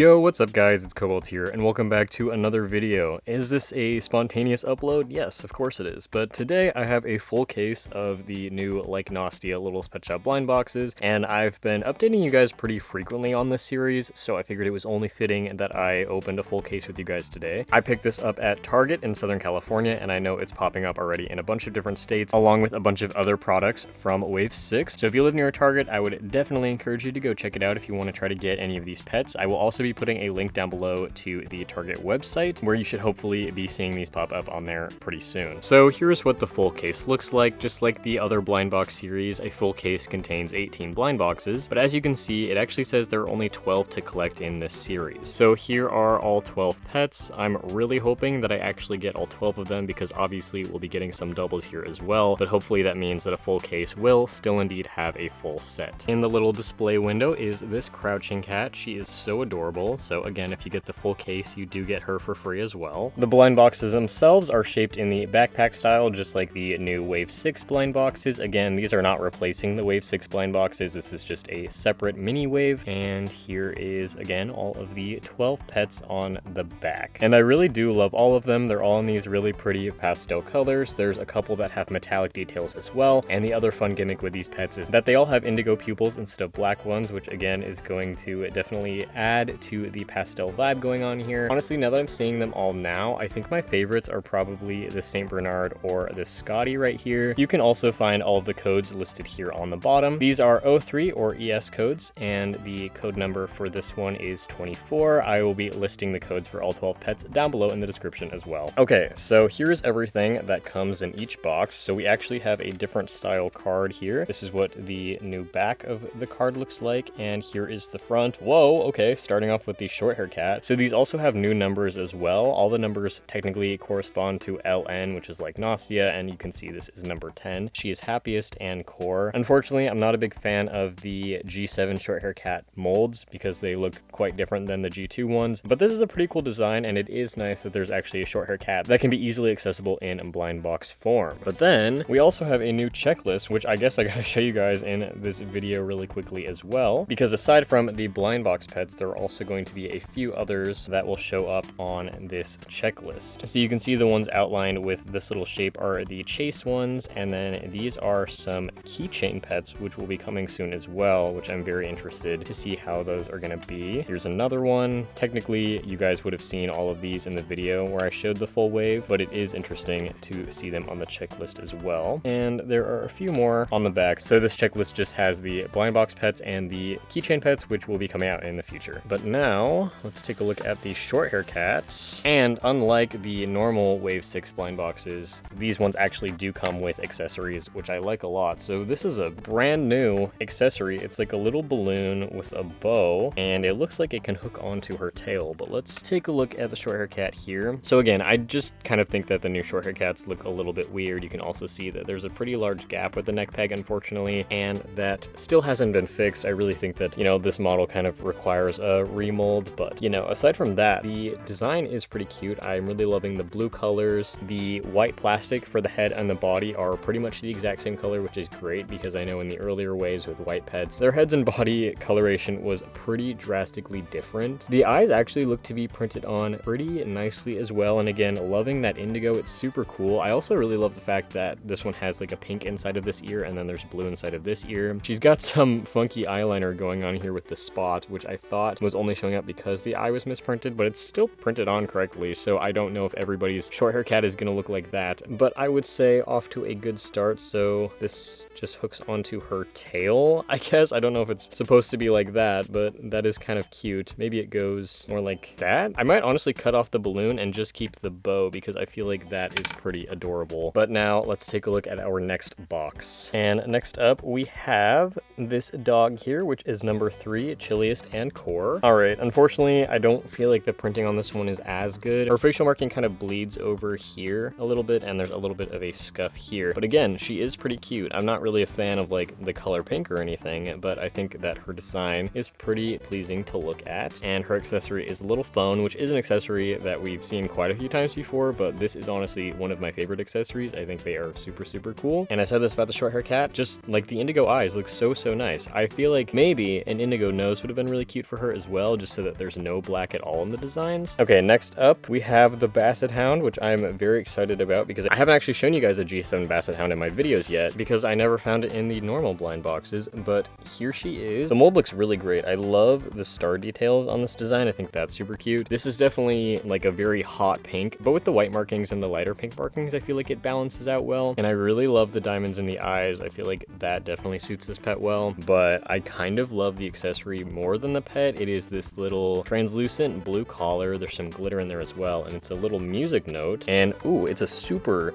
Yo, what's up guys, it's Cobalt here, and welcome back to another video. Is this a spontaneous upload? Yes, of course it is, but today I have a full case of the new Like Nastya Little Pet Shop blind boxes, and I've been updating you guys pretty frequently on this series, so I figured it was only fitting that I opened a full case with you guys today. I picked this up at Target in Southern California, and I know it's popping up already in a bunch of different states, along with a bunch of other products from Wave 6. So if you live near a Target, I would definitely encourage you to go check it out if you want to try to get any of these pets. I will also be putting a link down below to the Target website, where you should hopefully be seeing these pop up on there pretty soon. So here's what the full case looks like. Just like the other blind box series, a full case contains 18 blind boxes, but as you can see, it actually says there are only 12 to collect in this series. So here are all 12 pets. I'm really hoping that I actually get all 12 of them, because obviously we'll be getting some doubles here as well, but hopefully that means that a full case will still indeed have a full set. In the little display window is this crouching cat. She is so adorable. So again, if you get the full case, you do get her for free as well. The blind boxes themselves are shaped in the backpack style, just like the new Wave 6 blind boxes. Again, these are not replacing the Wave 6 blind boxes. This is just a separate mini wave. And here is, again, all of the 12 pets on the back. And I really do love all of them. They're all in these really pretty pastel colors. There's a couple that have metallic details as well. And the other fun gimmick with these pets is that they all have indigo pupils instead of black ones, which again is going to definitely add to the pastel vibe going on here. Honestly, now that I'm seeing them all now, I think my favorites are probably the St. Bernard or the Scotty right here. You can also find all of the codes listed here on the bottom. These are O3 or ES codes, and the code number for this one is 24. I will be listing the codes for all 12 pets down below in the description as well. Okay, so here's everything that comes in each box. So we actually have a different style card here. This is what the new back of the card looks like, and here is the front. Whoa, okay, starting off with the Shorthair Cat. So these also have new numbers as well. All the numbers technically correspond to LN, which is like Nastya, and you can see this is number 10. She is happiest and core. Unfortunately, I'm not a big fan of the G7 Shorthair Cat molds because they look quite different than the G2 ones, but this is a pretty cool design, and it is nice that there's actually a Shorthair Cat that can be easily accessible in blind box form. But then we also have a new checklist, which I guess I gotta show you guys in this video really quickly as well, because aside from the blind box pets, there are also going to be a few others that will show up on this checklist. So you can see the ones outlined with this little shape are the chase ones, and then these are some keychain pets, which will be coming soon as well, which I'm very interested to see how those are going to be. Here's another one. Technically, you guys would have seen all of these in the video where I showed the full wave, but it is interesting to see them on the checklist as well. And there are a few more on the back. So this checklist just has the blind box pets and the keychain pets, which will be coming out in the future. But now let's take a look at the Shorthair Cats. And unlike the normal Wave 6 blind boxes, these ones actually do come with accessories, which I like a lot. So this is a brand new accessory. It's like a little balloon with a bow, and it looks like it can hook onto her tail. But let's take a look at the Shorthair Cat here. So again, I just kind of think that the new Shorthair Cats look a little bit weird. You can also see that there's a pretty large gap with the neck peg, unfortunately, and that still hasn't been fixed. I really think that, you know, this model kind of requires a remold, but, you know, aside from that, the design is pretty cute. I'm really loving the blue colors. The white plastic for the head and the body are pretty much the exact same color, which is great, because I know in the earlier waves with white pets, their heads and body coloration was pretty drastically different. The eyes actually look to be printed on pretty nicely as well, and again, loving that indigo. It's super cool. I also really love the fact that this one has like a pink inside of this ear, and then there's blue inside of this ear. She's got some funky eyeliner going on here with the spot, which I thought was only showing up because the eye was misprinted, but it's still printed on correctly, so I don't know if everybody's Shorthair Cat is gonna look like that, but I would say off to a good start. So this just hooks onto her tail, I guess. I don't know if it's supposed to be like that, but that is kind of cute. Maybe it goes more like that. I might honestly cut off the balloon and just keep the bow, because I feel like that is pretty adorable. But now let's take a look at our next box. And next up, we have this dog here, which is number 3, chilliest and core. All right, unfortunately, I don't feel like the printing on this one is as good. Her facial marking kind of bleeds over here a little bit, and there's a little bit of a scuff here. But again, she is pretty cute. I'm not really a fan of like the color pink or anything, but I think that her design is pretty pleasing to look at. And her accessory is a little phone, which is an accessory that we've seen quite a few times before, but this is honestly one of my favorite accessories. I think they are super, super cool. And I said this about the Shorthair Cat, just like the indigo eyes look so, so nice. I feel like maybe an indigo nose would have been really cute for her as well. well, just so that there's no black at all in the designs. Okay, next up, we have the Basset Hound, which I'm very excited about because I haven't actually shown you guys a G7 Basset Hound in my videos yet because I never found it in the normal blind boxes, but here she is. The mold looks really great. I love the star details on this design. I think that's super cute. This is definitely like a very hot pink, but with the white markings and the lighter pink markings, I feel like it balances out well. And I really love the diamonds in the eyes. I feel like that definitely suits this pet well, but I kind of love the accessory more than the pet. It is this little translucent blue collar. There's some glitter in there as well, and it's a little music note. And ooh, it's a super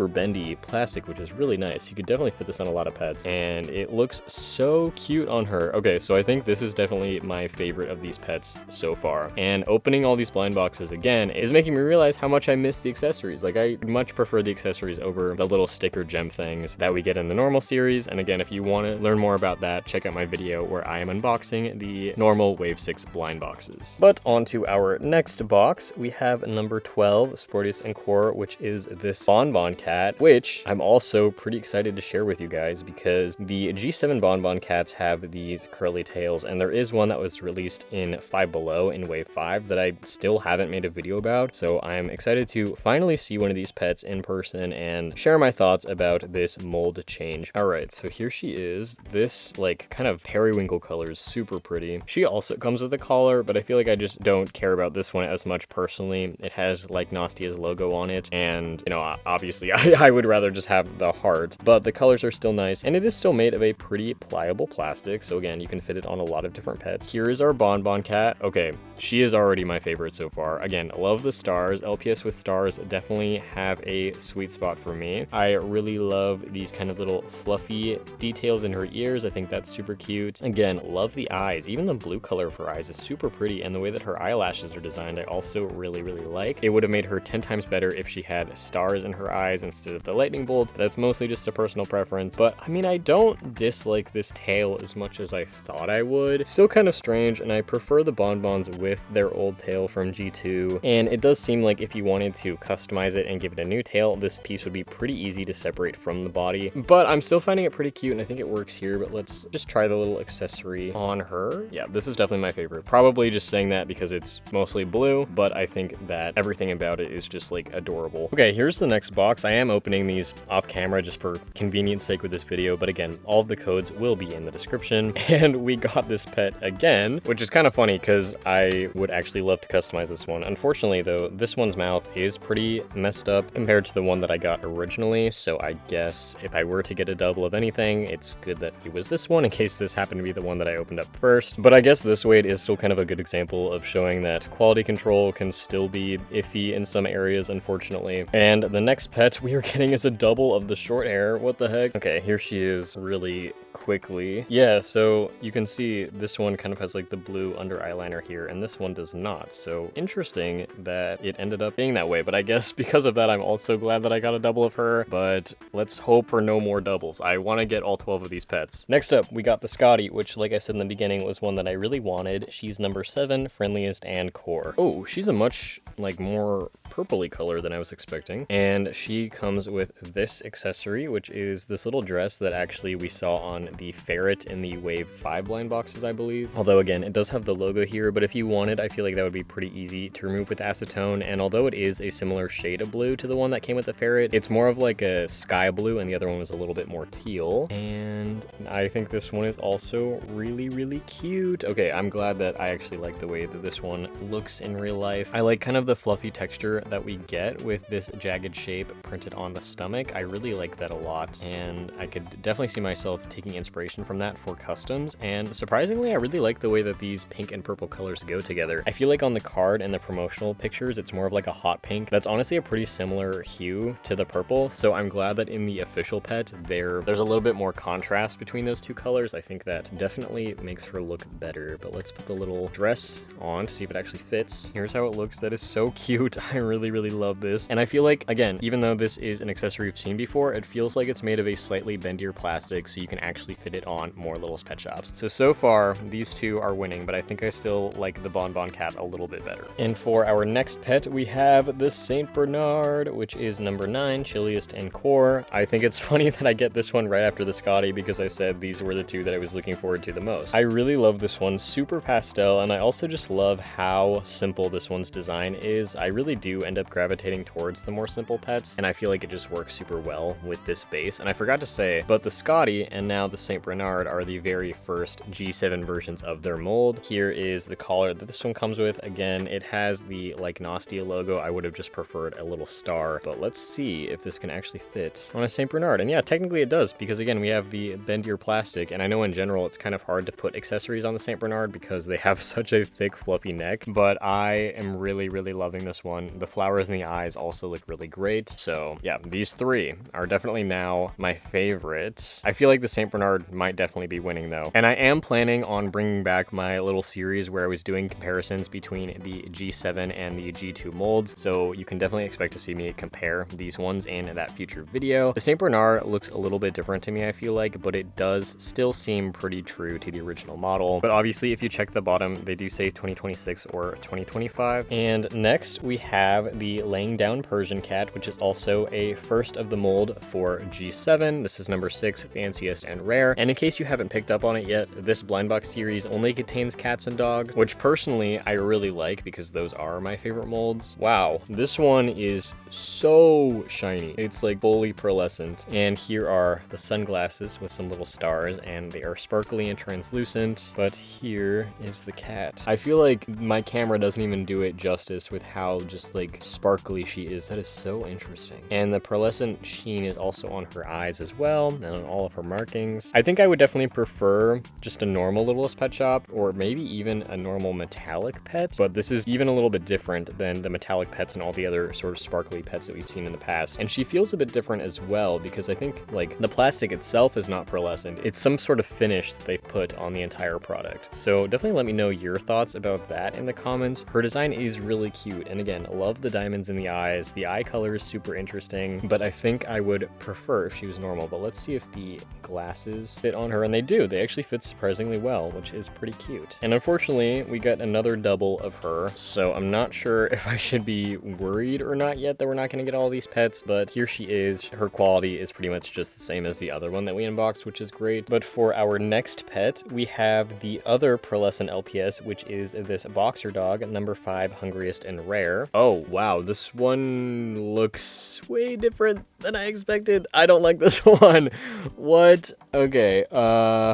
bendy plastic, which is really nice. You could definitely fit this on a lot of pets, and it looks so cute on her. Okay, so I think this is definitely my favorite of these pets so far. And opening all these blind boxes again is making me realize how much I miss the accessories. Like, I much prefer the accessories over the little sticker gem things that we get in the normal series. And again, if you want to learn more about that, check out my video where I am unboxing the normal Wave 6 blind boxes. But on to our next box, we have number 12, Sportius and Core, which is this Bonbon Cat, which I'm also pretty excited to share with you guys because the G7 Bonbon Cats have these curly tails, and there is one that was released in Five Below in Wave 5 that I still haven't made a video about. So I'm excited to finally see one of these pets in person and share my thoughts about this mold change. All right, so here she is. This like kind of periwinkle color is super pretty. She also comes with a collar, but I feel like I just don't care about this one as much personally. It has like Nastya's logo on it, and you know, obviously I would rather just have the heart, but the colors are still nice, and it is still made of a pretty pliable plastic. So again, you can fit it on a lot of different pets. Here is our Bonbon Cat. Okay, she is already my favorite so far. Again, love the stars. LPS with stars definitely have a sweet spot for me. I really love these kind of little fluffy details in her ears. I think that's super cute. Again, love the eyes. Even the blue color of her eyes is super pretty, and the way that her eyelashes are designed, I also really like. It would have made her 10 times better if she had stars in her eyes instead of the lightning bolt. That's mostly just a personal preference, but I mean, I don't dislike this tail as much as I thought I would. Still kind of strange, and I prefer the bonbons with their old tail from G2, and it does seem like if you wanted to customize it and give it a new tail, this piece would be pretty easy to separate from the body, but I'm still finding it pretty cute, and I think it works here. But let's just try the little accessory on her. Yeah, this is definitely my favorite. Probably just saying that because it's mostly blue, but I think that everything about it is just like adorable. Okay, here's the next box. I am opening these off camera just for convenience sake with this video, but again, all of the codes will be in the description. And we got this pet again, which is kind of funny because I would actually love to customize this one. Unfortunately though, this one's mouth is pretty messed up compared to the one that I got originally, so I guess if I were to get a double of anything, it's good that it was this one in case this happened to be the one that I opened up first. But I guess this way it is still kind of a good example of showing that quality control can still be iffy in some areas, unfortunately. And the next pet we are getting is a double of the short hair. What the heck? Okay, here she is really quickly. Yeah, so you can see this one kind of has like the blue under eyeliner here, and this one does not. So interesting that it ended up being that way, but I guess because of that, I'm also glad that I got a double of her, but let's hope for no more doubles. I want to get all 12 of these pets. Next up, we got the Scotty, which like I said in the beginning was one that I really wanted. She's number 7, friendliest and core. Oh, she's a much like more purpley color than I was expecting, and she comes with this accessory, which is this little dress that actually we saw on the ferret in the Wave 5 blind boxes, I believe. Although again, it does have the logo here, but if you wanted, I feel like that would be pretty easy to remove with acetone. And although it is a similar shade of blue to the one that came with the ferret, it's more of like a sky blue, and the other one was a little bit more teal. And I think this one is also really cute. Okay, I'm glad that I actually like the way that this one looks in real life. I like kind of the fluffy texture that we get with this jagged shape printed on the stomach. I really like that a lot, and I could definitely see myself taking inspiration from that for customs. And surprisingly, I really like the way that these pink and purple colors go together. I feel like on the card and the promotional pictures, it's more of like a hot pink. That's honestly a pretty similar hue to the purple, so I'm glad that in the official pet, there's a little bit more contrast between those two colors. I think that definitely makes her look better. But let's put the little dress on to see if it actually fits. Here's how it looks. That is so cute. I really love this. And I feel like, again, even though this is an accessory we've seen before, it feels like it's made of a slightly bendier plastic, so you can actually fit it on more Littlest Pet Shops. So far, these two are winning, but I think I still like the Bonbon Cat a little bit better. And for our next pet, we have the Saint Bernard, which is number 9, chilliest and core. I think it's funny that I get this one right after the Scotty because I said these were the two that I was looking forward to the most. I really love this one. Super pastel, and I also just love how simple this one's design is. I really do end up gravitating towards the more simple pets, and I feel like it just works super well with this base. And I forgot to say, but the Scotty and now the St. Bernard are the very first G7 versions of their mold. Here is the collar that this one comes with. Again, it has the like Nastya logo. I would have just preferred a little star, but let's see if this can actually fit on a St. Bernard. And yeah, technically it does, because again, we have the bendier plastic, and I know in general it's kind of hard to put accessories on the St. Bernard because they have such a thick, fluffy neck, but I am really, really loving this one. The flowers in the eyes also look really great. So yeah, these three are definitely now my favorites. I feel like the St. Bernard might definitely be winning though. And I am planning on bringing back my little series where I was doing comparisons between the G7 and the G2 molds. So you can definitely expect to see me compare these ones in that future video. The St. Bernard looks a little bit different to me, I feel like, but it does still seem pretty true to the original model. But obviously, if you check the bottom, they do say 2026 or 2025. And next we have the laying down Persian Cat, which is also a first of the mold for G7. This is number 6, fanciest and rare. And in case you haven't picked up on it yet, this blind box series only contains cats and dogs, which personally I really like because those are my favorite molds. Wow, this one is so shiny. It's like fully pearlescent. And here are the sunglasses with some little stars, and they are sparkly and translucent. But here is the cat. I feel like my camera doesn't even do it justice with how just like sparkly she is. That is so interesting. And the pearlescent sheen is also on her eyes as well, and on all of her markings. I think I would definitely prefer just a normal Littlest Pet Shop, or maybe even a normal metallic pet, but this is even a little bit different than the metallic pets and all the other sort of sparkly pets that we've seen in the past. And she feels a bit different as well, because I think like the plastic itself is not pearlescent. It's some sort of finish that they've put on the entire product. So definitely let me know your thoughts about that in the comments. Her design is really cute, and again, I love the diamonds in the eyes. The eye color is super interesting, but I think I would prefer if she was normal. But let's see if the glasses fit on her, and they do. They actually fit surprisingly well, which is pretty cute. And unfortunately, we got another double of her, so I'm not sure if I should be worried or not yet that we're not going to get all these pets, but here she is. Her quality is pretty much just the same as the other one that we unboxed, which is great. But for our next pet, we have the other pearlescent LPS, which is this boxer dog, number 5, hungriest and rare. Oh, wow, this one looks way different than I expected. I don't like this one. What? Okay, wow.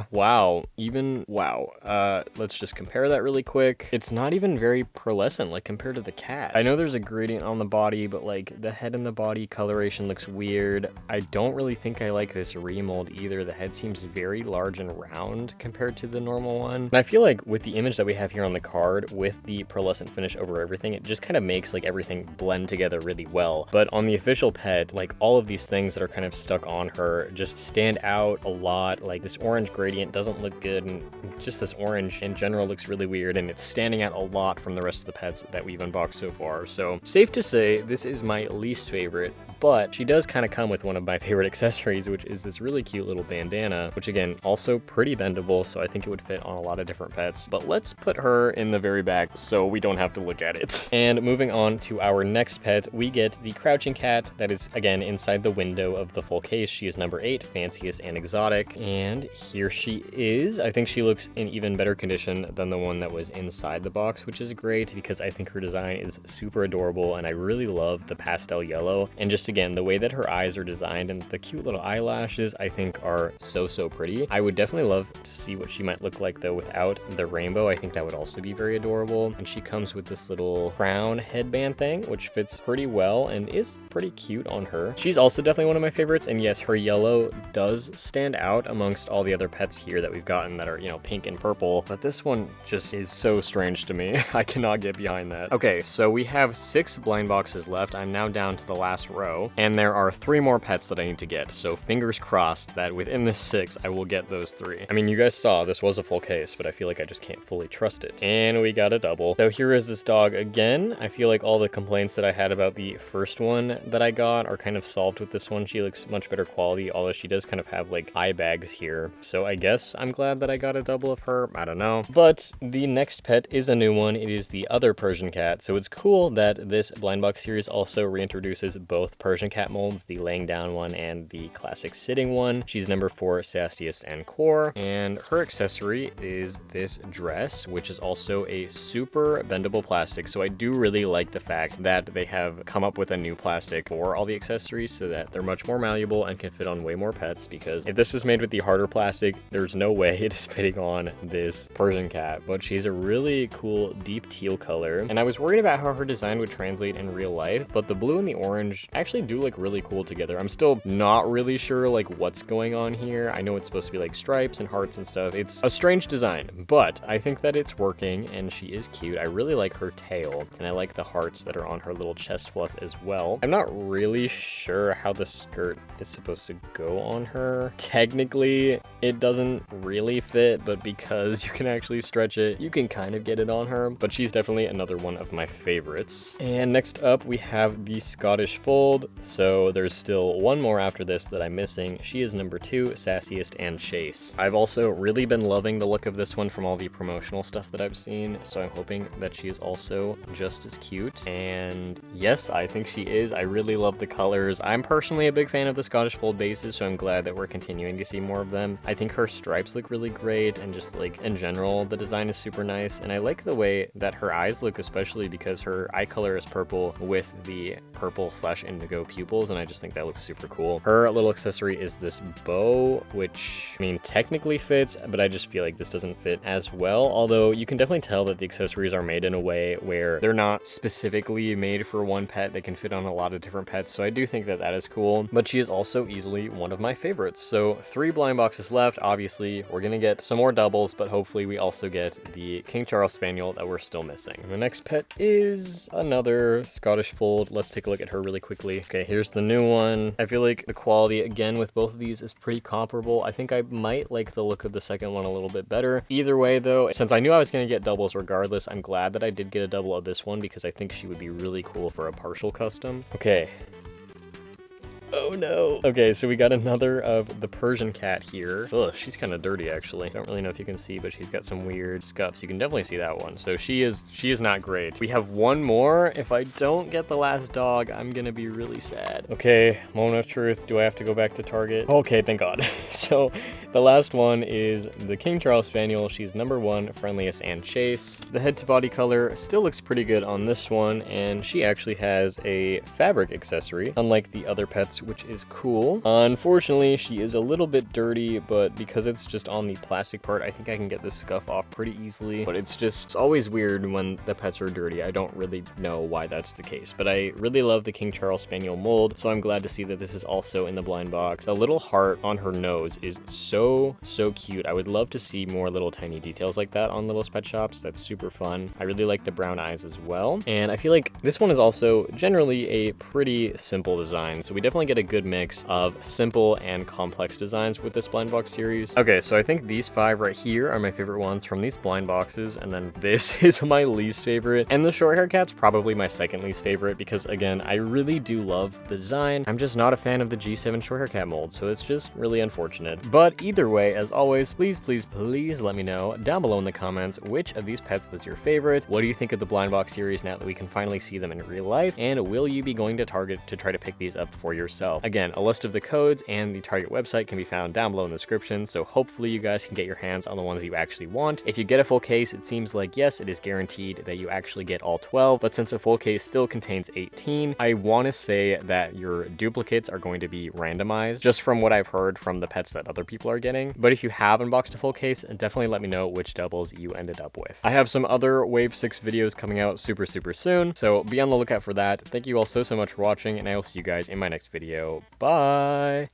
Let's just compare that really quick. It's not even very pearlescent, like, compared to the cat. I know there's a gradient on the body, but, like, the head and the body coloration looks weird. I don't really think I like this remold either. The head seems very large and round compared to the normal one. And I feel like with the image that we have here on the card, with the pearlescent finish over everything, it just kind of makes, like, everything blend together really well. But on the official pet, like, all of these things that are kind of stuck on her just stand out a lot. Like, this orange gradient doesn't look good, and just this orange in general looks really weird, and it's standing out a lot from the rest of the pets that we've unboxed so far. So safe to say this is my least favorite, but she does kind of come with one of my favorite accessories, which is this really cute little bandana, which again, also pretty bendable, so I think it would fit on a lot of different pets. But let's put her in the very back so we don't have to look at it. And moving on to our next pet, we get the crouching cat that is again inside the window of the full case. She is number 8, fanciest and exotic, and here she is. I think she looks in even better condition than the one that was inside the box, which is great because I think her design is super adorable, and I really love the pastel yellow. And just again, the way that her eyes are designed and the cute little eyelashes, I think are so pretty. I would definitely love to see what she might look like though without the rainbow. I think that would also be very adorable. And she comes with this little crown headband thing, which fits pretty well and is pretty cute on her. She's also definitely one of my favorites, and yes, her yellow does stand out amongst all the other pets here that we've gotten that are, you know, pink and purple, but this one just is so strange to me. I cannot get behind that. Okay, so we have 6 blind boxes left. I'm now down to the last row, and there are 3 more pets that I need to get, so fingers crossed that within this 6 I will get those 3. I mean, you guys saw this was a full case, but I feel like I just can't fully trust it. And we got a double. So here is this dog again. I feel like all the complaints that I had about the first one that I got are kind of solved with this one. She looks much better quality, although she does kind of have like eye bags here. So I guess I'm glad that I got a double of her. I don't know. But the next pet is a new one. It is the other Persian cat. So it's cool that this blind box series also reintroduces both Persian cat molds, the laying down one and the classic sitting one. She's number 4, sassiest and core, and her accessory is this dress, which is also a super bendable plastic. So I do really like the fact that they have come up with a new plastic for all the accessories so that they're much more malleable and can fit on way more pets, because if this was made with the harder plastic, there's no way it is fitting on this Persian cat. But she's a really cool deep teal color, and I was worried about how her design would translate in real life, but the blue and the orange actually do look really cool together. I'm still not really sure like what's going on here. I know it's supposed to be like stripes and hearts and stuff. It's a strange design, but I think that it's working and she is cute. I really like her tail, and I like the hearts that are on her little chest fluff as well. I'm not really sure how the skirt is supposed to go on her. Technically, it doesn't really fit, but because you can actually stretch it, you can kind of get it on her. But she's definitely another one of my favorites. And next up, we have the Scottish Fold. So there's still one more after this that I'm missing. She is number 2, Sassiest and Chase. I've also really been loving the look of this one from all the promotional stuff that I've seen, so I'm hoping that she is also just as cute. And yes, I think she is. I really love the colors. I'm personally a big fan of the Scottish Fold bases, so I'm glad that we're continuing to see more of them. I think her stripes look really great, and just like in general, the design is super nice. And I like the way that her eyes look, especially because her eye color is purple with the purple/indigo pupils, and I just think that looks super cool. Her little accessory is this bow, which I mean technically fits, but I just feel like this doesn't fit as well. Although you can definitely tell that the accessories are made in a way where they're not specifically made for one pet. They can fit on a lot of different pets, so I do think that that is cool. But she is also easily one of my favorites. So 3 blind boxes left. Obviously, we're gonna get some more doubles, but hopefully we also get the King Charles Spaniel that we're still missing. And the next pet is another Scottish Fold. Let's take a look at her really quickly. Okay, here's the new one. I feel like the quality again with both of these is pretty comparable. I think I might like the look of the second one a little bit better. Either way though, since I knew I was gonna get doubles regardless, I'm glad that I did get a double of this one because I think she would be really cool for a partial custom. Okay. Oh no. Okay, so we got another of the Persian cat here. Ugh, she's kind of dirty actually. Don't really know if you can see, but she's got some weird scuffs. You can definitely see that one. So she is not great. We have one more. If I don't get the last dog, I'm gonna be really sad. Okay, moment of truth. Do I have to go back to Target? Okay, thank God. So the last one is the King Charles Spaniel. She's number 1, Friendliest and Chase. The head to body color still looks pretty good on this one, and she actually has a fabric accessory, unlike the other pets, which is cool. Unfortunately, she is a little bit dirty, but because it's just on the plastic part, I think I can get this scuff off pretty easily. But it's always weird when the pets are dirty. I don't really know why that's the case, but I really love the King Charles Spaniel mold, so I'm glad to see that this is also in the blind box. The little heart on her nose is so cute. I would love to see more little tiny details like that on little pet shops. That's super fun. I really like the brown eyes as well, and I feel like this one is also generally a pretty simple design, so we definitely get a good mix of simple and complex designs with this blind box series. Okay, so I think these 5 right here are my favorite ones from these blind boxes, and then this is my least favorite, and the Shorthair Cat's probably my second least favorite because again, I really do love the design. I'm just not a fan of the G7 Shorthair Cat mold, so it's just really unfortunate. But either way, as always, please let me know down below in the comments which of these pets was your favorite. What do you think of the blind box series now that we can finally see them in real life, and will you be going to Target to try to pick these up for yourself? Again, a list of the codes and the Target website can be found down below in the description, so hopefully you guys can get your hands on the ones that you actually want. If you get a full case, it seems like yes, it is guaranteed that you actually get all 12, but since a full case still contains 18, I want to say that your duplicates are going to be randomized, just from what I've heard from the pets that other people are getting. But if you have unboxed a full case, definitely let me know which doubles you ended up with. I have some other Wave 6 videos coming out super soon, so be on the lookout for that. Thank you all so much for watching, and I will see you guys in my next video. Bye!